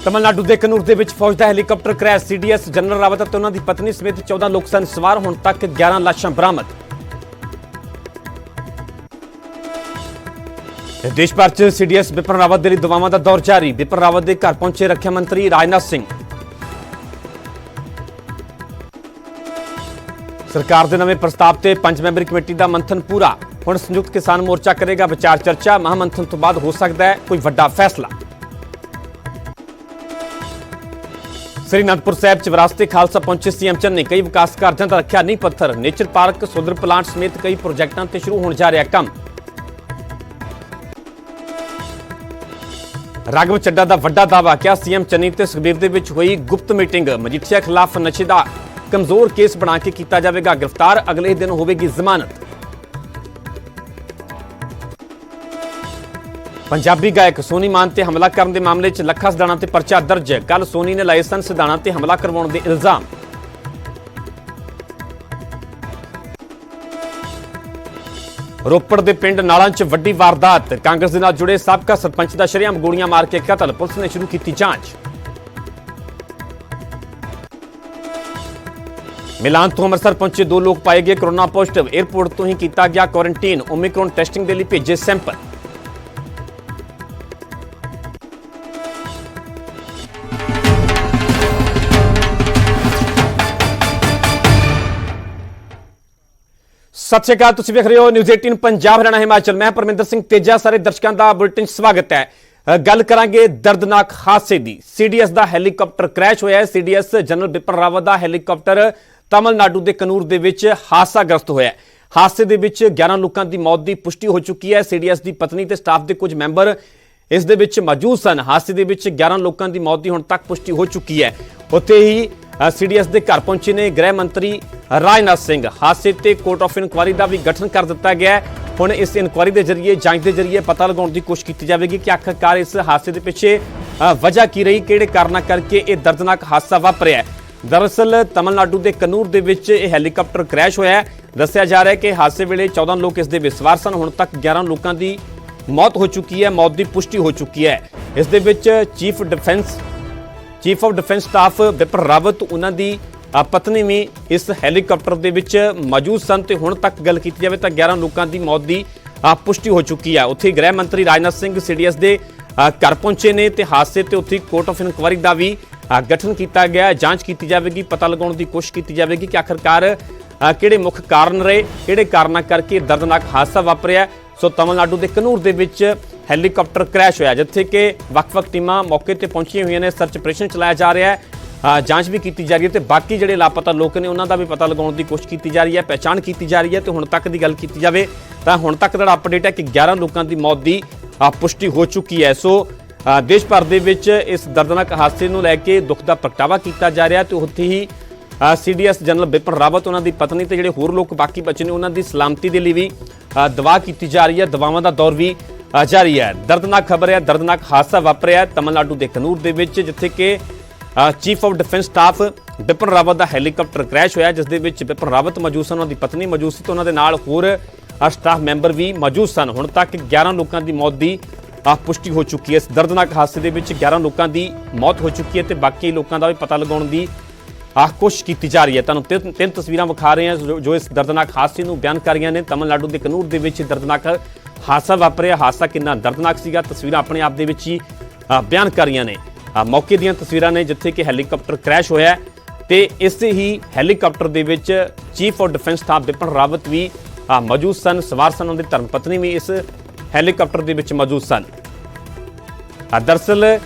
तमिलनाडु के कनूर के फौज का helicopter crash. CDS general Rawat और उन्होंने पत्नी समेत 14 लोग सन सवार। हुण तक 11 लाशां बरामद। देश भर च सीडीएस बिपिन रावत के लिए दुआवां का दौर जारी। बिपिन रावत के घर पहुंचे रक्षा मंत्री राजनाथ सिंह। सरकार के नवे प्रस्ताव से 5 मैंबरी कमेटी का मंथन पूरा। हुण संयुक्त किसान मोर्चा करेगा विचार चर्चा। महामंथन तो बाद हो सकता है कोई वड्डा फैसला। श्री अनंदपुर साहिब च विरासते खालसा पहुंचे सीएम चन्नी। कई विकास कार्यों का रखा नींह पत्थर। नेचर पार्क सोलर प्लांट समेत कई प्रोजेक्टों से शुरू होने जा रहा काम। राघव चड्डा का वड्डा दावा। क्या सीएम चन्नी ते सुखबीर दे विच हुई गुप्त मीटिंग। मजीठिया खिलाफ नशे का कमजोर केस बना के किया जाएगा गिरफ्तार। अगले दिन होगी जमानत। पंजाबी गायक सोनी मान ते हमला करने के मामले च लखा सिधाणा ते परचा दर्ज। कल सोनी ने लाए सन सिधाणा ते हमला करवाने के इल्जाम। रोपड़ के पिंड नालां च वड्डी वारदात। कांग्रेस के नाल जुड़े साबका सरपंच का शरेआम गोलियां मार के कतल। पुलिस ने शुरू की जांच। मिलान तो अमृतसर पहुंचे 2 लोग पाए गए कोरोना पॉजिटिव। एयरपोर्ट तो ही किया गया क्वारंटीन। ओमिक्रॉन टेस्टिंग के लिए भेजे सैंपल। सत श्री अकाल, तुसीं वेख रहे हो न्यूज़ 18 पंजाब हरियाणा हिमाचल। मैं परमिंदर सिंह तेजा। सारे दर्शकों का बुलेटिन स्वागत है। गल करांगे दर्दनाक हादसे की। सीडीएस का हैलीकॉप्टर क्रैश होया है। सीडीएस जनरल बिपिन रावत का हैलीकॉप्टर तमिलनाडु के कनूर के विच हादसाग्रस्त होया। हादसे के विच 11 लोगों की मौत की पुष्टि हो चुकी है। सीडीएस की पत्नी ते स्टाफ के कुछ मैंबर इस दे विच मौजूद सन। हादसे के विच 11 लोगों की मौत की हुण तक पुष्टि हो चुकी है। उत्थे ही सीडीएस के घर पहुंचे ने गृह मंत्री राजनाथ सिंह। हादसे ते कोर्ट ऑफ इनकुआरी का भी गठन कर दिता गया है। हुण इस इनकुआरी के जरिए जांच के जरिए पता लगाने की कोशिश की जाएगी कि आखिरकार इस हादसे के पिछे वजह की रही, किहड़े कारणों करके यह दर्दनाक हादसा वापरिया। दरअसल तमिलनाडु के कनूर के विच यह हैलीकॉप्टर क्रैश होया। दस्सिया जा रहा है कि हादसे वेले 14 लोग इस दे सवार सन। हुण तक 11 लोगों की मौत हो चुकी है, मौत की पुष्टि हो चुकी है। इस दे विच chief of defence staff Bipin Rawat उन्होंने पत्नी भी इस हैलीकॉप्टर के विच मौजूद सन। ते हुण तक गल की जाए तो 11 लोगों की मौत की पुष्टि हो चुकी है। उत्थे गृह मंत्री राजनाथ सिंह सीडीएस के घर पहुंचे ने ते हादसे ते उत्थे कोर्ट ऑफ इनकुआरी का भी गठन किया गया। जांच की जाएगी, पता लगाने की कोशिश की जाएगी कि आखिरकार किहड़े मुख कारण रहे, किहड़े कारणों करके दर्दनाक हादसा वापरिया। सो तमिलनाडु के कनूर के विच हैलीकॉप्टर क्रैश होया, जिथे कि वक्-वक् टीमां मौके पर पहुंची हुई ने। सर्च ऑपरेशन चलाया जा रहा है, जांच भी की जा रही है। तो बाकी जिहड़े लापता लोग ने उन्हों का भी पता लगाने की कोशिश की जा रही है, पहचान की जा रही है। तो हुण तक की गल की जाए तो हुण तक दा अपडेट है कि 11 लोगों की मौत की पुष्टि हो चुकी है। सो देश भर दे विच इस दर्दनाक हादसे नूं लैके दुख का प्रगटावा किया जा रहा है। तो उत्थे ही सीडीएस जनरल बिपिन रावत, उन्होंने पत्नी ते जिहड़े होर लोग बाकी बचे ने उन्होंने सलामती के लिए भी दुआ की जा रही है। दुआवां का दौर भी जारी है। दर्दनाक खबर है, दर्दनाक हादसा वापरिया तमिलनाडु के कनूर के विच, जिथे कि chief of defence staff Bipin Rawat का हैलीकॉप्टर क्रैश होया, जिस दे विच बिपिन रावत मौजूद सन, उन्होंने पत्नी मौजूद सी, तो उन्होंने नाल होर स्टाफ मैंबर भी मौजूद सन। हुण तक 11 लोगों की मौत की पुष्टि हो चुकी है। इस दर्दनाक हादसे के विच 11 लोगों की मौत हो चुकी है। तो बाकी लोगों का भी पता लगाने की कोशिश की जा रही है। तुहानूं तीन तस्वीरां विखा रहे हैं जो इस दर्दनाक हादसे नूं बयान कर रही ने। तमिलनाडु के कनूर के विच दर्दनाक हादसा वापरिया। हादसा कितना दर्दनाक सीगा, तस्वीरां अपने आप दे विच ही बयान कर रही ने। मौके दीयां तस्वीरां ने जिथे कि हैलीकॉप्टर क्रैश होया ते इस ही हैलीकॉप्टर दे विच chief of defence staff Bipin Rawat भी मौजूद सन, सवार सन। उनकी धर्मपत्नी भी इस हैलीकॉप्टर दे विच मौजूद सन। दरअसल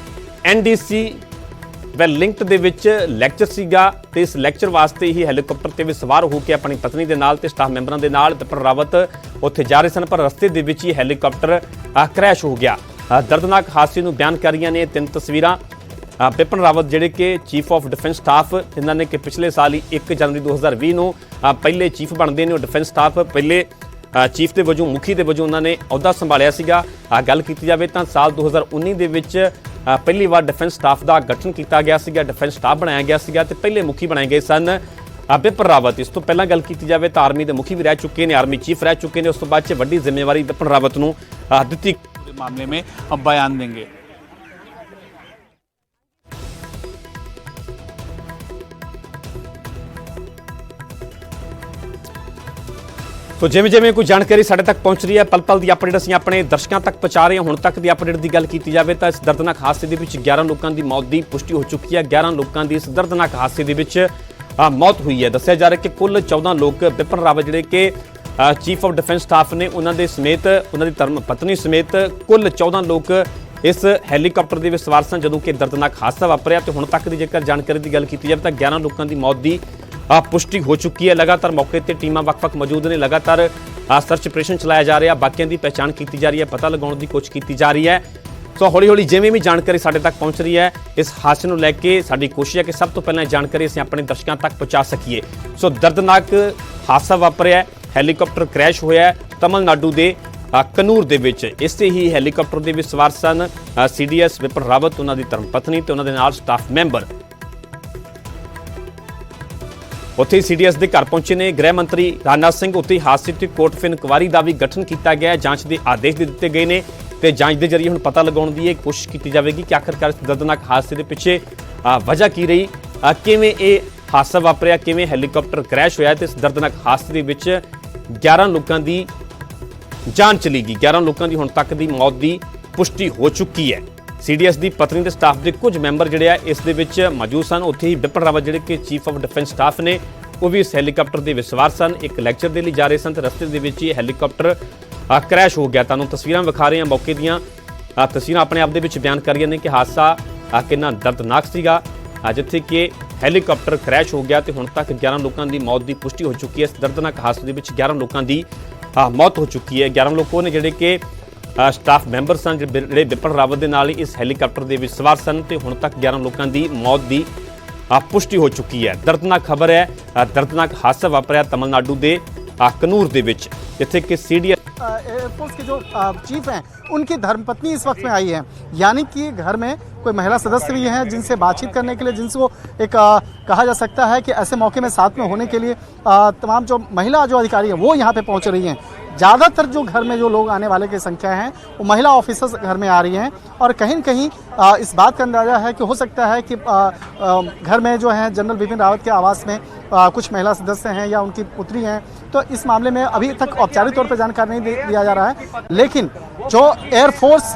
NDC वैल लिंक्ड दे विच लैक्चर सीगा ते इस लैक्चर वास्ते ही हैलीकॉप्टर ते भी सवार होकर अपनी पत्नी के नाल ते स्टाफ मैंबरों के नाल बिपिन रावत उत्थे जा रहे सन, पर रस्ते दे विच ही हैलीकॉप्टर क्रैश हो गया। दर्दनाक हादसे नूं बयान कर रही ने 3 तस्वीरां। बिपिन रावत जिहड़े कि चीफ ऑफ डिफेंस स्टाफ, इन्होंने कि पिछले साल ही 1 जनवरी 2020 नूं पहले चीफ बनते हैं डिफेंस स्टाफ, पहले चीफ के वजों मुखी के वजों उन्होंने अहुदा संभालिया सीगा। गल की जाए तो साल 2019 के विच पहली बार डिफेंस स्टाफ का गठन किया गया सीगा, डिफेंस स्टाफ बनाया गया सीगा ते पहले मुखी बनाए गए सन बिपिन रावत। इस तो पहला गल की जाए तो आर्मी के मुखी भी रह चुके हैं, आर्मी चीफ रह चुके हैं। उस तो बाद वड्डी जिम्मेवारी बिपिन रावत नूं दित्ती। मामले में अब बयान देंगे। तो जिवें जिवें कोई जानकारी साढ़े तक पहुंच रही है पल पल की अपडेट असीं अपने दर्शकों तक पहुंचा रहे हैं। हुण तक की अपडेट की गल की जाए तो इस दर्दनाक हादसे के विच 11 लोगों की मौत की पुष्टि हो चुकी है। 11 लोगों की इस दर्दनाक हादसे के विच मौत हुई है। दस्सिया जा रहा है कि कुल 14 लोग बिपिन रावत जिहड़े कि चीफ ऑफ डिफेंस स्टाफ ने उन्होंने समेत उन्होंने धर्म पत्नी समेत कुल 14 लोग इस हैलीकॉप्टर के विच सवार सन जदों कि दर्दनाक हादसा वापरिया। तो हुण तक की जेकर जानकारी की गल की जाए तो 11 लोगों की मौत की पुष्टि हो चुकी है। लगातार मौके पर टीमां वख-वख मौजूद ने, लगातार सर्च ऑपरेशन चलाया जा रहा, बाकियों की पहचान की जा रही है, पता लगाने की कोशिश की जा रही है। सो हौली हौली जिवें भी जानकारी साढ़े तक पहुँच रही है इस हादसे को लैके साडी कोशिश है कि सब तो पहले जानकारी असीं अपने दर्शकों तक पहुँचा सकीए। सो दर्दनाक हादसा वापरिया, हैलीकॉप्टर क्रैश होया तमिलनाडु के कनूर दे विच। इसे ही हैलीकॉप्टर दे विच सवार सन CDS बिपिन रावत, उन्होंने धर्मपत्नी ते उन्होंने नाल स्टाफ मैंबर। उत्थे CDS के घर पहुंचे ने गृह मंत्री राजनाथ सिंह। उत्थे हादसे की कोर्ट फिर इंक्वायरी का भी गठन किया गया, जांच के आदेश दे दिए गए हैं तो जांच के जरिए हुण पता लगाने की कोशिश की जाएगी कि आखिरकार इस दर्दनाक हादसे के पिछे वजह की रही, किवें ये हादसा वापरिया, किवें हैलीकॉप्टर क्रैश होया। तो इस दर्दनाक हादसे के विच 11 लोगों की जान चली गई। 11 लोगों की हुण तक की मौत की पुष्टि हो चुकी है। CDS की पत्नी के स्टाफ के कुछ मैंबर जिहड़े आ इस दे विच मौजूद सन। उत्थे ही बिपिन रावत जिहड़े कि चीफ ऑफ डिफेंस स्टाफ ने वो भी इस हैलीकॉप्टर के विच सवार सन, एक लैक्चर के लिए जा रहे सन तो रस्ते दे विच ही हैलीकॉप्टर क्रैश हो गया। तुहानूं तस्वीरां विखा रहे हैं, मौके दीयां तस्वीरां अपने आप दे विच बयान कर रही ने कि हादसा कितना दर्दनाक सीगा, जिथे कि हैलीकॉप्टर क्रैश हो गया। तो हुण तक 11 लोगों की मौत की पुष्टि हो चुकी है। इस दर्दनाक हादसे के विच 11 लोगों की मौत हो चुकी है। 11 लोग ने जिहड़े कि स्टाफ मैंबर सन जिहड़े बिपिन रावत के नाल इस हैलीकॉप्टर के विच सवार सन। तो हुण तक 11 लोगों की मौत की पुष्टि हो चुकी है। दर्दनाक खबर है, दर्दनाक हादसा वापरिया तमिलनाडु के कनूर दे विच, जिथे कि CDS एयरफोर्स के जो चीफ हैं उनकी धर्मपत्नी इस वक्त में आई है, यानी कि घर में कोई महिला सदस्य भी हैं जिनसे बातचीत करने के लिए, जिनसे वो एक कहा जा सकता है कि ऐसे मौके में साथ में होने के लिए तमाम जो महिला जो अधिकारी हैं वो यहाँ पे पहुँच रही हैं। ज़्यादातर जो घर में जो लोग आने वाले की संख्या है वो महिला ऑफिसर्स घर में आ रही हैं और कहीं न कहीं इस बात का अंदाज़ा है कि हो सकता है कि घर में जो है जनरल बिपिन रावत के आवास में कुछ महिला सदस्य हैं या उनकी पुत्री हैं। तो इस मामले में अभी तक औपचारिक तौर पर जानकारी नहीं दिया जा रहा है, लेकिन जो एयरफोर्स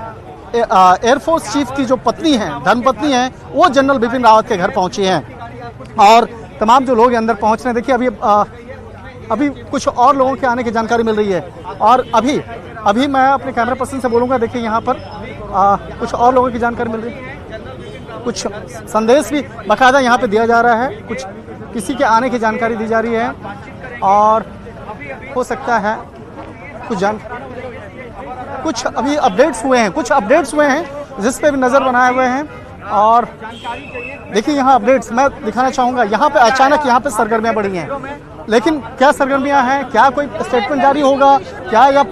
चीफ की जो पत्नी हैं, धर्मपत्नी हैं, वो जनरल बिपिन रावत के घर पहुंची हैं और तमाम जो लोग अंदर पहुंच रहे हैं। देखिए अभी कुछ और लोगों के आने की जानकारी मिल रही है और अभी मैं अपने कैमरा पर्सन से बोलूँगा। देखिए यहाँ पर कुछ और लोगों की जानकारी मिल रही है, कुछ संदेश भी बाकायदा यहाँ पे दिया जा रहा है, कुछ किसी के आने की जानकारी दी जा रही है और हो सकता है कुछ अभी अपडेट्स हुए हैं जिस पे भी नज़र बनाए हुए हैं। और देखिए यहाँ अपडेट्स मैं दिखाना चाहूँगा। यहाँ पे अचानक यहाँ पे सरगर्मियाँ बढ़ी हैं, लेकिन क्या सरगर्मियाँ हैं, क्या कोई स्टेटमेंट जारी होगा, क्या या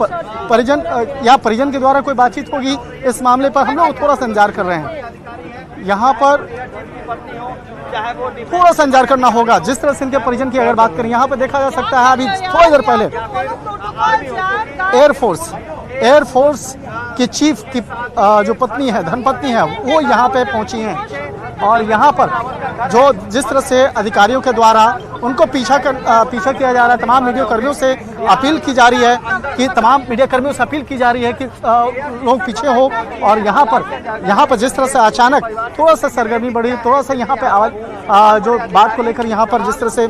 परिजन के द्वारा कोई बातचीत होगी, इस मामले पर हम लोग थोड़ा सा इंतजार कर रहे हैं। यहाँ पर थोड़ा सा इंतजार करना होगा। जिस तरह से इनके परिजन की अगर बात करें, यहाँ पर देखा जा सकता है अभी थोड़ी देर पहले एयरफोर्स की चीफ की जो पत्नी है, धर्मपत्नी है, वो यहाँ पे पहुंची हैं और यहाँ पर जो जिस तरह से अधिकारियों के द्वारा उनको पीछा किया जा रहा है, तमाम मीडिया कर्मियों से अपील की जा रही है कि लोग पीछे हो। और यहाँ पर जिस तरह से अचानक थोड़ा सा सरगर्मी बढ़ी, थोड़ा सा यहाँ पे आवाज जो बात को लेकर यहाँ पर जिस तरह से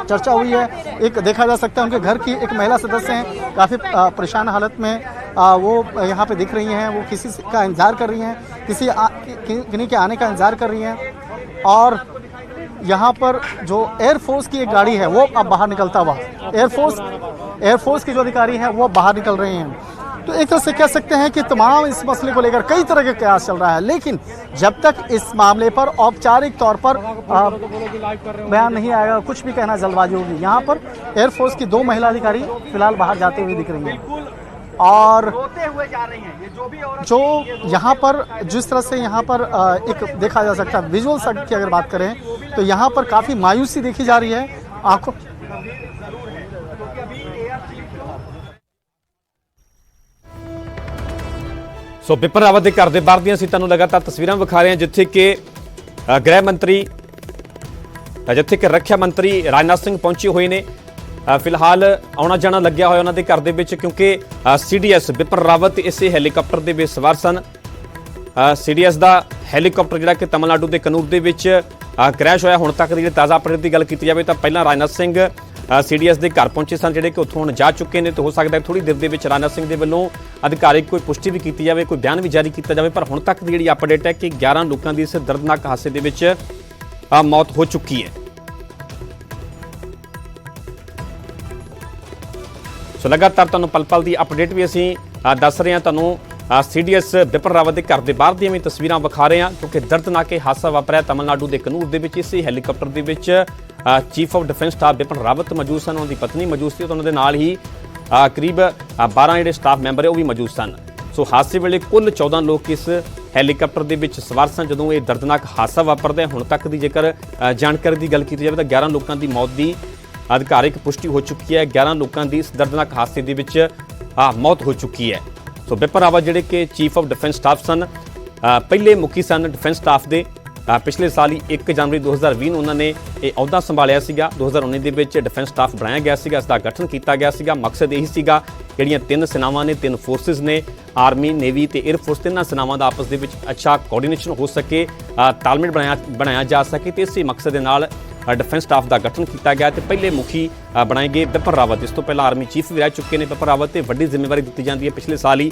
चर्चा हुई है, एक देखा जा सकता है उनके घर की एक महिला सदस्य हैं, काफ़ी परेशान हालत में वो यहाँ पे दिख रही हैं। वो किसी का इंतज़ार कर रही हैं, किन्हीं के आने का इंतज़ार कर रही हैं। और यहाँ पर जो एयरफोर्स की एक गाड़ी है वो अब बाहर निकलता हुआ, एयरफोर्स के जो अधिकारी हैं वो बाहर निकल रहे हैं। तो एक तरह से कह सकते हैं कि तमाम इस मसले को लेकर कई तरह के कयास चल रहा है, लेकिन जब तक इस मामले पर औपचारिक तौर पर बयान नहीं आएगा, कुछ भी कहना जल्दबाजी होगी। यहाँ पर एयरफोर्स की 2 महिला अधिकारी फिलहाल बाहर जाते हुए दिख रही हैं और जो यहाँ पर जिस तरह से यहाँ पर एक देखा जा सकता है विजुअल्स की अगर बात करें तो यहाँ पर काफ़ी मायूसी देखी जा रही है आंखों। सो बिपिन रावत के घर के बाहर दी तुहानूं लगातार तस्वीरां विखा रहे हैं, जिथे कि गृह मंत्री जिथे कि रक्षा मंत्री राजनाथ सिंह पहुंचे हुए ने ਫਿਲਹਾਲ ਆਉਣਾ ਜਾਣਾ ਲੱਗਿਆ ਹੋਇਆ ਉਹਨਾਂ ਦੇ ਘਰ ਦੇ ਵਿੱਚ, ਕਿਉਂਕਿ ਸੀਡੀਐਸ ਬਿਪਨ ਰਾਵਤ ਇਸੇ ਹੈਲੀਕਾਪਟਰ ਦੇ ਵਿੱਚ ਸਵਾਰ ਸਨ। ਸੀਡੀਐਸ ਦਾ ਹੈਲੀਕਾਪਟਰ ਜਿਹੜਾ ਕਿ ਤਮਿਲਨਾਡੂ ਦੇ ਕਨੂਰ ਦੇ ਵਿੱਚ ਕ੍ਰੈਸ਼ ਹੋਇਆ। ਹੁਣ ਤੱਕ ਦੀ ਜਿਹੜੀ ਤਾਜ਼ਾ ਅਪਡੇਟ ਦੀ ਗੱਲ ਕੀਤੀ ਜਾਵੇ ਤਾਂ ਪਹਿਲਾਂ ਰਾਜਨਾਥ ਸਿੰਘ ਸੀਡੀਐਸ ਦੇ ਘਰ ਪਹੁੰਚੇ ਸਨ, ਜਿਹੜੇ ਕਿ ਉੱਥੋਂ ਹੁਣ ਜਾ ਚੁੱਕੇ ਨੇ, ਤੇ ਹੋ ਸਕਦਾ ਹੈ ਥੋੜੀ ਦੇਰ ਦੇ ਵਿੱਚ ਰਾਜਨਾਥ ਸਿੰਘ ਦੇ ਵੱਲੋਂ ਅਧਿਕਾਰਿਕ ਕੋਈ ਪੁਸ਼ਟੀ ਵੀ ਕੀਤੀ ਜਾਵੇ, ਕੋਈ ਬਿਆਨ ਵੀ ਜਾਰੀ ਕੀਤਾ ਜਾਵੇ। ਪਰ ਹੁਣ ਤੱਕ ਦੀ ਜਿਹੜੀ ਅਪਡੇਟ ਹੈ ਕਿ 11 ਲੋਕਾਂ ਦੀ ਇਸ ਦਰਦਨਾਕ ਹਾਦਸੇ ਦੇ ਵਿੱਚ ਮੌਤ ਹੋ ਚੁੱਕੀ ਹੈ। ਸੋ ਲਗਾਤਾਰ ਤੁਹਾਨੂੰ ਪਲ ਪਲ ਦੀ ਅਪਡੇਟ ਵੀ ਅਸੀਂ ਦੱਸ ਰਹੇ ਹਾਂ। ਤੁਹਾਨੂੰ ਸੀਡੀਐਸ ਬਿਪਨ ਰਾਵਤ ਦੇ ਘਰ ਦੇ ਬਾਹਰ ਦੀਆਂ ਵੀ ਤਸਵੀਰਾਂ ਵਿਖਾ ਰਹੇ ਹਾਂ, ਕਿਉਂਕਿ ਦਰਦਨਾਕ ਇਹ ਹਾਦਸਾ ਵਾਪਰਿਆ ਤਮਿਲਨਾਡੂ ਦੇ ਕਨੂਰ ਦੇ ਵਿੱਚ। ਇਸੇ ਹੈਲੀਕਾਪਟਰ ਦੇ ਵਿੱਚ chief of defence staff Bipin Rawat ਮੌਜੂਦ ਸਨ, ਉਹਨਾਂ ਦੀ ਪਤਨੀ ਮੌਜੂਦ ਸੀ, ਤੇ ਉਹਨਾਂ ਦੇ ਨਾਲ ਹੀ ਕਰੀਬ 12 ਜਿਹੜੇ ਸਟਾਫ ਮੈਂਬਰ ਹੈ ਉਹ ਵੀ ਮੌਜੂਦ ਸਨ। ਸੋ ਹਾਦਸੇ ਵੇਲੇ ਕੁੱਲ 14 ਲੋਕ ਇਸ ਹੈਲੀਕਾਪਟਰ ਦੇ ਵਿੱਚ ਸਵਾਰ ਸਨ ਜਦੋਂ ਇਹ ਦਰਦਨਾਕ ਹਾਦਸਾ ਵਾਪਰਦਾ। ਹੁਣ ਤੱਕ ਦੀ ਜੇਕਰ ਜਾਣਕਾਰੀ ਦੀ ਗੱਲ ਕੀਤੀ ਜਾਵੇ ਤਾਂ 11 ਲੋਕਾਂ ਦੀ ਮੌਤ ਦੀ ਅਧਿਕਾਰਿਕ ਪੁਸ਼ਟੀ ਹੋ ਚੁੱਕੀ ਹੈ। 11 ਲੋਕਾਂ ਦੀ ਇਸ ਦਰਦਨਾਕ ਹਾਦਸੇ ਦੇ ਵਿੱਚ ਮੌਤ ਹੋ ਚੁੱਕੀ ਹੈ। ਸੋ ਬਿਪਨ ਰਾਵਤ ਜਿਹੜੇ ਕਿ ਚੀਫ ਆਫ ਡਿਫੈਂਸ ਸਟਾਫ ਸਨ, ਪਹਿਲੇ ਮੁਖੀ ਸਨ ਡਿਫੈਂਸ ਸਟਾਫ ਦੇ। ਪਿਛਲੇ ਸਾਲ ਹੀ 1 ਜਨਵਰੀ 2020 ਨੂੰ ਉਹਨਾਂ ਨੇ ਇਹ ਅਹੁਦਾ ਸੰਭਾਲਿਆ ਸੀਗਾ। 2019 ਦੇ ਵਿੱਚ ਡਿਫੈਂਸ ਸਟਾਫ ਬਣਾਇਆ ਗਿਆ ਸੀਗਾ, ਇਸ ਦਾ ਗਠਨ ਕੀਤਾ ਗਿਆ ਸੀਗਾ। ਮਕਸਦ ਇਹੀ ਸੀਗਾ ਜਿਹੜੀਆਂ 3 ਸੈਨਾਵਾਂ ਨੇ, 3 ਫੋਰਸਿਸ ਨੇ, ਆਰਮੀ, ਨੇਵੀ ਤੇ 에ਅਰ ਫੋਰਸ, ਤਿੰਨਾਂ ਸੈਨਾਵਾਂ ਦਾ ਆਪਸ ਦੇ ਵਿੱਚ ਅੱਛਾ ਕੋਆਰਡੀਨੇਸ਼ਨ ਹੋ ਸਕੇ, ਤਾਲਮੇਲ ਬਣਾਇਆ ਜਾ ਸਕੇ, ਤੇ ਇਸੇ ਮਕਸਦ ਦੇ ਨਾਲ ਡਿਫੈਂਸ ਸਟਾਫ ਦਾ ਗਠਨ ਕੀਤਾ ਗਿਆ ਤੇ ਪਹਿਲੇ ਮੁਖੀ ਬਣਾਏ ਗਏ ਬਿਪਨ ਰਾਵਤ। ਇਸ ਤੋਂ ਪਹਿਲਾਂ ਆਰਮੀ ਚੀਫ ਵੀ ਰਹਿ ਚੁੱਕੇ ਨੇ ਬਿਪਨ ਰਾਵਤ, ਤੇ ਵੱਡੀ ਜ਼ਿੰਮੇਵਾਰੀ ਦਿੱਤੀ ਜਾਂਦੀ ਹੈ। ਪਿਛਲੇ ਸਾਲ ਹੀ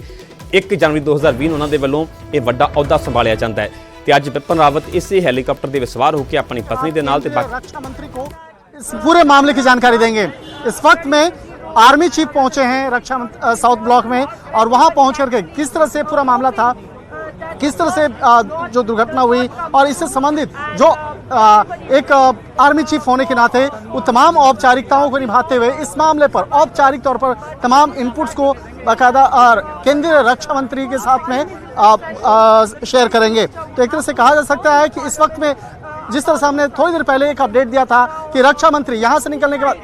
1 ਜਨਵਰੀ 2020 ਨੂੰ ਉਹਨਾਂ ਦੇ ਵੱਲੋਂ ਇਹ ਵੱਡਾ ਅਹੁਦਾ ਸੰਭਾਲਿਆ ਜਾਂਦਾ ਹੈ। ਤੇ ਅੱਜ ਬਿਪਨ ਰਾਵਤ ਇਸੇ ਹੈਲੀਕਾप्टर ਦੇ ਵਿੱਚ ਸਵਾਰ ਹੋ ਕੇ ਆਪਣੀ पत्नी के नाल रक्षा मंत्री को इस पूरे मामले की जानकारी देंगे। इस वक्त में आर्मी चीफ पहुंचे हैं रक्षा साउथ ब्लॉक में, और वहां पहुंच करके किस तरह से पूरा मामला था, किस तरह से जो दुर्घटना हुई और इससे संबंधित जो एक आर्मी चीफ होने के नाते वो तमाम औपचारिकताओं को निभाते हुए इस मामले पर औपचारिक तौर पर तमाम इनपुट्स को बाकायदा और केंद्रीय रक्षा मंत्री के साथ में शेयर करेंगे। तो एक तरह से कहा जा सकता है कि इस वक्त में जिस तरह से हमने थोड़ी देर पहले एक अपडेट दिया था कि रक्षा मंत्री यहां से निकलने के बाद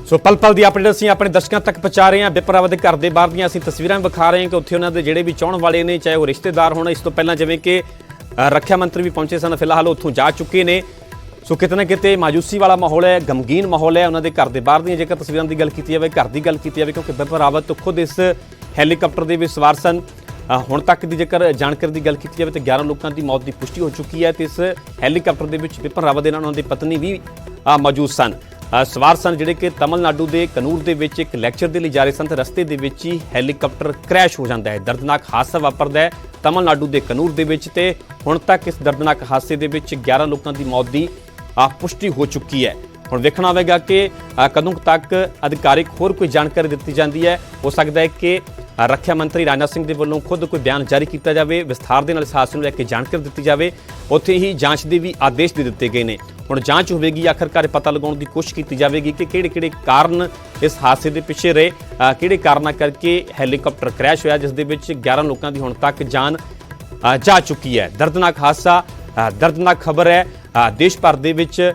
ਸੋ ਪਲ ਪਲ ਦੀ ਅਪਡੇਟ ਅਸੀਂ ਆਪਣੇ ਦਰਸ਼ਕਾਂ ਤੱਕ ਪਹੁੰਚਾ ਰਹੇ ਹਾਂ। ਬਿਪਨ ਰਾਵਤ ਦੇ ਘਰ ਦੇ ਬਾਹਰ ਦੀਆਂ ਅਸੀਂ ਤਸਵੀਰਾਂ ਵਿਖਾ ਰਹੇ ਹਾਂ ਕਿ ਉੱਥੇ ਉਹਨਾਂ ਦੇ ਜਿਹੜੇ ਵੀ ਚਾਹਣ ਵਾਲੇ ਨੇ, ਚਾਹੇ ਉਹ ਰਿਸ਼ਤੇਦਾਰ ਹੋਣ। ਇਸ ਤੋਂ ਪਹਿਲਾਂ ਜਿਵੇਂ ਕਿ ਰੱਖਿਆ ਮੰਤਰੀ ਵੀ ਪਹੁੰਚੇ ਸਨ, ਫਿਲਹਾਲ ਉੱਥੋਂ ਜਾ ਚੁੱਕੇ ਨੇ। ਸੋ ਕਿਤੇ ਨਾ ਕਿਤੇ ਮਾਯੂਸੀ ਵਾਲਾ ਮਾਹੌਲ ਹੈ, ਗਮਗੀਨ ਮਾਹੌਲ ਹੈ ਉਹਨਾਂ ਦੇ ਘਰ ਦੇ ਬਾਹਰ ਦੀਆਂ ਜੇਕਰ ਤਸਵੀਰਾਂ ਦੀ ਗੱਲ ਕੀਤੀ ਜਾਵੇ, ਘਰ ਦੀ ਗੱਲ ਕੀਤੀ ਜਾਵੇ, ਕਿਉਂਕਿ ਬਿਪਨ ਰਾਵਤ ਖੁਦ ਇਸ ਹੈਲੀਕਾਪਟਰ ਦੇ ਵਿੱਚ ਸਵਾਰ ਸਨ। ਹੁਣ ਤੱਕ ਦੀ ਜੇਕਰ ਜਾਣਕਾਰੀ ਦੀ ਗੱਲ ਕੀਤੀ ਜਾਵੇ ਤਾਂ 11 ਲੋਕਾਂ ਦੀ ਮੌਤ ਦੀ ਪੁਸ਼ਟੀ ਹੋ ਚੁੱਕੀ ਹੈ, ਤੇ ਇਸ ਹੈਲੀਕਾਪਟਰ ਦੇ ਵਿੱਚ ਬਿਪਨ ਰਾਵਤ ਦੇ ਨਾਲ ਉਹਨਾਂ ਦੀ ਪਤਨੀ ਵੀ ਮੌਜੂਦ ਸਨ, ਸਵਾਰ ਸਨ, ਜਿਹੜੇ ਕਿ ਤਮਿਲਨਾਡੂ ਦੇ ਕਨੂਰ ਦੇ ਵਿੱਚ ਇੱਕ ਲੈਕਚਰ ਦੇ ਲਈ ਜਾ ਰਹੇ ਸਨ ਤੇ ਰਸਤੇ ਦੇ ਵਿੱਚ ਹੀ ਹੈਲੀਕਾਪਟਰ ਕ੍ਰੈਸ਼ ਹੋ ਜਾਂਦਾ ਹੈ। ਦਰਦਨਾਕ ਹਾਦਸਾ ਵਾਪਰਦਾ ਹੈ ਤਮਿਲਨਾਡੂ ਦੇ ਕਨੂਰ ਦੇ ਵਿੱਚ, ਤੇ ਹੁਣ ਤੱਕ ਇਸ ਦਰਦਨਾਕ ਹਾਦਸੇ ਦੇ ਵਿੱਚ 11 ਲੋਕਾਂ ਦੀ ਮੌਤ ਦੀ ਪੁਸ਼ਟੀ ਹੋ ਚੁੱਕੀ ਹੈ। ਹੁਣ ਵੇਖਣਾ ਹੋਵੇਗਾ ਕਿ ਕਦੋਂ ਤੱਕ ਅਧਿਕਾਰਿਕ ਹੋਰ ਕੋਈ ਜਾਣਕਾਰੀ ਦਿੱਤੀ ਜਾਂਦੀ ਹੈ। ਹੋ ਸਕਦਾ ਹੈ ਕਿ ਰੱਖਿਆ ਮੰਤਰੀ ਰਾਜਨਾਥ ਸਿੰਘ ਦੇ ਵੱਲੋਂ ਖੁਦ ਕੋਈ ਬਿਆਨ ਜਾਰੀ ਕੀਤਾ ਜਾਵੇ, ਵਿਸਥਾਰ ਦੇ ਨਾਲ ਇਸ ਹਾਦਸੇ ਨੂੰ ਲੈ ਕੇ ਜਾਣਕਾਰੀ ਦਿੱਤੀ ਜਾਵੇ। ਉੱਥੇ ਹੀ ਜਾਂਚ ਦੇ ਵੀ ਆਦੇਸ਼ ਦੇ ਦਿੱਤੇ ਗਏ ਨੇ। ਹੁਣ ਜਾਂਚ ਹੋਵੇਗੀ, ਆਖਰਕਾਰ ਪਤਾ ਲਗਾਉਣ ਦੀ ਕੋਸ਼ਿਸ਼ ਕੀਤੀ ਜਾਵੇਗੀ ਕਿ ਕਿਹੜੇ ਕਾਰਨ ਇਸ ਹਾਦਸੇ ਦੇ ਪਿੱਛੇ ਰਹੇ, ਕਿਹੜੇ ਕਾਰਨਾਂ ਕਰਕੇ ਹੈਲੀਕਾਪਟਰ ਕ੍ਰੈਸ਼ ਹੋਇਆ, ਜਿਸ ਦੇ ਵਿੱਚ 11 ਲੋਕਾਂ ਦੀ ਹੁਣ ਤੱਕ ਜਾਨ ਜਾ ਚੁੱਕੀ ਹੈ। ਦਰਦਨਾਕ ਹਾਦਸਾ, ਦਰਦਨਾਕ ਖਬਰ ਹੈ। ਦੇਸ਼ ਭਰ ਦੇ ਵਿੱਚ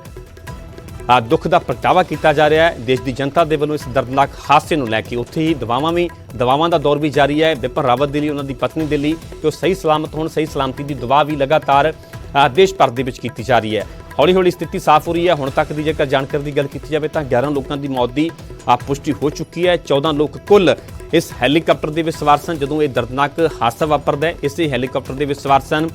ਦੁੱਖ ਦਾ ਪ੍ਰਗਟਾਵਾ ਕੀਤਾ ਜਾ ਰਿਹਾ ਹੈ ਦੇਸ਼ ਦੀ ਜਨਤਾ ਦੇ ਵੱਲੋਂ ਇਸ ਦਰਦਨਾਕ ਹਾਦਸੇ ਨੂੰ ਲੈ ਕੇ। ਉੱਥੇ ਹੀ ਦਵਾਵਾਂ ਦਾ ਦੌਰ ਵੀ ਜਾਰੀ ਹੈ ਬਿਪਨ ਰਾਵਤ ਦੇ ਲਈ, ਉਹਨਾਂ ਦੀ ਪਤਨੀ ਦੇ ਲਈ, ਕਿ ਉਹ ਸਹੀ ਸਲਾਮਤ ਹੋਣ। ਸਹੀ ਸਲਾਮਤੀ ਦੀ ਦੁਆ ਵੀ ਲਗਾਤਾਰ ਦੇਸ਼ ਭਰ ਦੇ ਵਿੱਚ ਕੀਤੀ ਜਾ ਰਹੀ ਹੈ। ਹੌਲੀ ਹੌਲੀ ਸਥਿਤੀ ਸਾਫ਼ ਹੋ ਰਹੀ ਹੈ। ਹੁਣ ਤੱਕ ਦੀ ਜੇਕਰ ਜਾਣਕਾਰੀ ਦੀ ਗੱਲ ਕੀਤੀ ਜਾਵੇ ਤਾਂ 11 ਲੋਕਾਂ ਦੀ ਮੌਤ ਦੀ ਪੁਸ਼ਟੀ ਹੋ ਚੁੱਕੀ ਹੈ। 14 ਲੋਕ ਕੁੱਲ ਇਸ ਹੈਲੀਕਾਪਟਰ ਦੇ ਵਿੱਚ ਸਵਾਰ ਸਨ ਜਦੋਂ ਇਹ ਦਰਦਨਾਕ ਹਾਦਸਾ ਵਾਪਰਦਾ ਹੈ। ਇਸੇ ਹੈਲੀਕਾਪਟਰ ਦੇ ਵਿੱਚ ਸਵਾਰ ਸਨ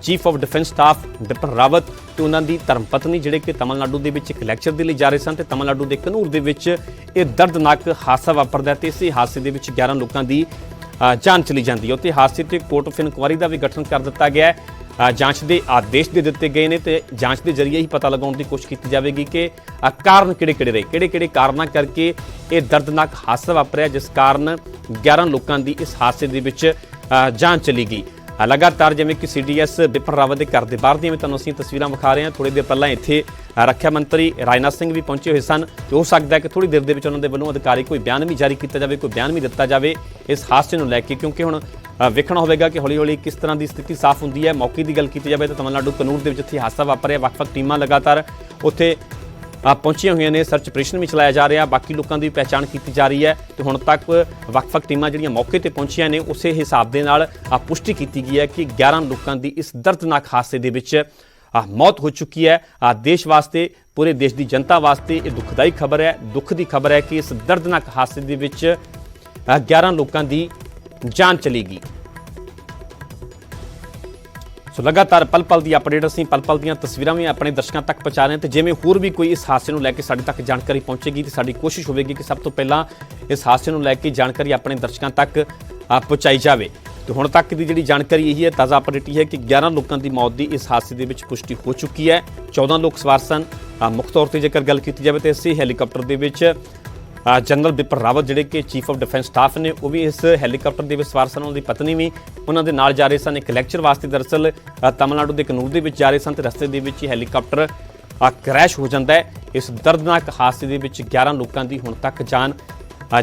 chief of defence staff Bipin Rawat ਤੇ ਉਹਨਾਂ ਦੀ ਧਰਮ ਪਤਨੀ, ਜਿਹੜੇ ਕਿ ਤਮਿਲਨਾਡੂ ਦੇ ਵਿੱਚ ਇੱਕ ਲੈਕਚਰ ਦੇ ਲਈ ਜਾ ਰਹੇ ਸਨ ਤੇ ਤਮਿਲਨਾਡੂ ਦੇ ਕਨੂਰ ਦੇ ਵਿੱਚ ਇਹ ਦਰਦਨਾਕ ਹਾਦਸਾ ਵਾਪਰਦਾ ਤੇ ਇਸੇ ਹਾਦਸੇ ਦੇ ਵਿੱਚ 11 ਲੋਕਾਂ ਦੀ ਜਾਨ ਚਲੀ ਜਾਂਦੀ ਹੈ। ਉੱਥੇ ਹਾਦਸੇ ਤੇ ਕੋਰਟ ਆਫ ਇਨਕੁਆਇਰੀ ਦਾ ਵੀ ਗਠਨ ਕਰ ਦਿੱਤਾ ਗਿਆ ਹੈ। ਜਾਂਚ ਦੇ ਆਦੇਸ਼ ਦੇ ਦਿੱਤੇ ਗਏ ਨੇ ਤੇ ਜਾਂਚ ਦੇ ਜ਼ਰੀਏ ਹੀ ਪਤਾ ਲਗਾਉਣ ਦੀ ਕੋਸ਼ਿਸ਼ ਕੀਤੀ ਜਾਵੇਗੀ ਕਿ ਕਾਰਨ ਕਿਹੜੇ ਰਹੇ, ਕਿਹੜੇ ਕਾਰਨਾਂ ਕਰਕੇ ਇਹ ਦਰਦਨਾਕ ਹਾਦਸਾ ਵਾਪਰਿਆ, ਜਿਸ ਕਾਰਨ 11 ਲੋਕਾਂ ਦੀ ਇਸ ਹਾਦਸੇ ਦੇ ਵਿੱਚ ਜਾਨ ਚਲੀ ਗਈ। ਲਗਾਤਾਰ ਜਿਵੇਂ ਕਿ ਸੀਡੀਐਸ ਬਿਪਨ ਰਾਵਤ ਦੇ ਘਰ ਦੇ ਬਾਹਰ ਦੀਆਂ ਵੀ ਤੁਹਾਨੂੰ ਅਸੀਂ ਤਸਵੀਰਾਂ ਵਿਖਾ ਰਹੇ ਹਾਂ। ਥੋੜੀ ਦੇਰ ਪਹਿਲਾਂ ਇੱਥੇ ਰੱਖਿਆ ਮੰਤਰੀ ਰਾਜਨਾਥ ਸਿੰਘ ਵੀ ਪਹੁੰਚੇ ਹੋਏ ਸਨ ਤੇ ਹੋ ਸਕਦਾ ਹੈ ਕਿ ਥੋੜੀ ਦੇਰ ਦੇ ਵਿੱਚ ਉਹਨਾਂ ਦੇ ਵੱਲੋਂ ਅਧਿਕਾਰੀ ਕੋਈ ਬਿਆਨ ਵੀ ਜਾਰੀ ਕੀਤਾ ਜਾਵੇ, ਕੋਈ ਬਿਆਨ ਵੀ ਦਿੱਤਾ ਜਾਵੇ ਇਸ ਹਾਦਸੇ ਨੂੰ ਲੈ ਕੇ, ਕਿਉਂਕਿ ਹੁਣ ਵੇਖਣਾ ਹੋਵੇਗਾ ਕਿ ਹੌਲੀ ਹੌਲੀ ਕਿਸ ਤਰ੍ਹਾਂ ਦੀ ਸਥਿਤੀ ਸਾਫ਼ ਹੁੰਦੀ ਹੈ। ਮੌਕੇ ਦੀ ਗੱਲ ਕੀਤੀ ਜਾਵੇ ਤਾਂ ਤਮਿਲਨਾਡੂ ਕਨੂਰ ਦੇ ਵਿੱਚ ਇੱਥੇ ਹਾਦਸਾ ਵਾਪਰਿਆ, ਵੱਖ-ਵੱਖ ਟੀਮਾਂ ਲਗਾਤਾਰ ਉੱਥੇ ਪਹੁੰਚੀਆਂ ਹੋਈਆਂ ਨੇ। ਸਰਚ ਆਪਰੇਸ਼ਨ ਵੀ ਚਲਾਇਆ ਜਾ ਰਿਹਾ, ਬਾਕੀ ਲੋਕਾਂ ਦੀ ਪਹਿਚਾਣ ਕੀਤੀ ਜਾ ਰਹੀ ਹੈ ਤੇ ਹੁਣ ਤੱਕ ਵੱਖ-ਵੱਖ ਟੀਮਾਂ ਜਿਹੜੀਆਂ ਮੌਕੇ ਤੇ ਪਹੁੰਚੀਆਂ ਨੇ ਉਸੇ ਹਿਸਾਬ ਦੇ ਨਾਲ ਪੁਸ਼ਟੀ ਕੀਤੀ ਗਈ ਹੈ ਕਿ 11 ਲੋਕਾਂ ਦੀ ਇਸ ਦਰਦਨਾਕ ਹਾਦਸੇ ਦੇ ਵਿੱਚ मौत हो चुकी है। देश वास्ते, पूरे देश की जनता वास्ते ये दुखदाई खबर है, दुख की खबर है कि इस दर्दनाक हादसे दे विच 11 लोगों की जान चलेगी। सो लगातार पल पल की अपडेट असीं पल पल दी तस्वीरां भी अपने दर्शकों तक पहुँचा रहे हैं। तो जिवें होर भी कोई इस हादसे को लैके साडे तक जानकारी पहुँचेगी तो साडी कोशिश होगी कि सब तो पहला इस हादसे को लैके जानकारी अपने दर्शकों तक पहुँचाई जाए। तो हुण तक की जिहड़ी जानकारी यही है, ताज़ा अपडेट है कि 11 लोगों की मौत की इस हादसे दे विच पुष्टि हो चुकी है। 14 लोग सवार सन। मुख्य तौर पर जेकर गल की जाए तो इस हैलीकॉप्टर के विच जनरल बिपिन रावत जिहड़े कि चीफ ऑफ डिफेंस स्टाफ ने वो भी इस हैलीकॉप्टर के सवार सन। उन्होंने पत्नी भी उन्होंने नाल जा रहे सन। एक लैक्चर वास्ते दरअसल तमिलनाडु के कनूर के जा रहे सन तो रस्ते के विच हैलीकॉप्टर क्रैश हो जाता है। इस दर्दनाक हादसे के विच 11 लोगों की हुण तक जान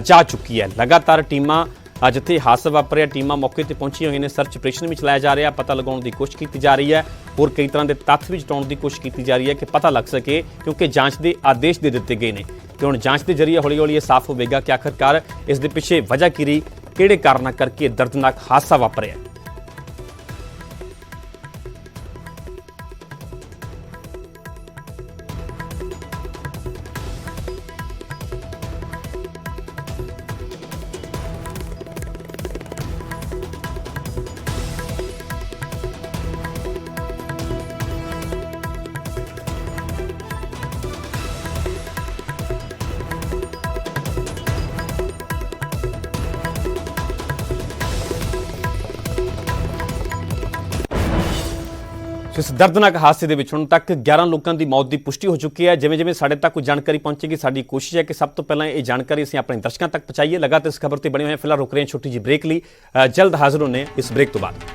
जा चुकी है। लगातार टीमां जिथे हादसा वापरिया टीमां मौके पर पहुंची हुई ने। सर्च ऑपरेशन भी चलाया जा रहा, पता लगाने की कोशिश की जा रही है और कई तरह के तथ्य भी जुटाने की कोशिश की जा रही है कि पता लग सके, क्योंकि जांच के आदेश दे दिए गए हैं कि हुण जांच के जरिए हौली हौली ये साफ होगा कि आखिरकार इस दे पिछे वजह की रही, किहड़े कारणों करके दर्दनाक हादसा वापरिया। इस दर्दनाक हादसे के हुण तक 11 लोगों की मौत की पुष्टि हो चुकी है। जिवें जिवें साडे तक कोई जानकारी पहुंचेगी साडी कोशिश है कि सब तो पहला ये जानकारी असीं अपने दर्शकों तक पहुँचाइए। लगातार इस खबर पर बने हुए फिलहाल रुक रहे हैं छोटी जी ब्रेक ली। जल्द हाजिर होने इस ब्रेक तो बाद।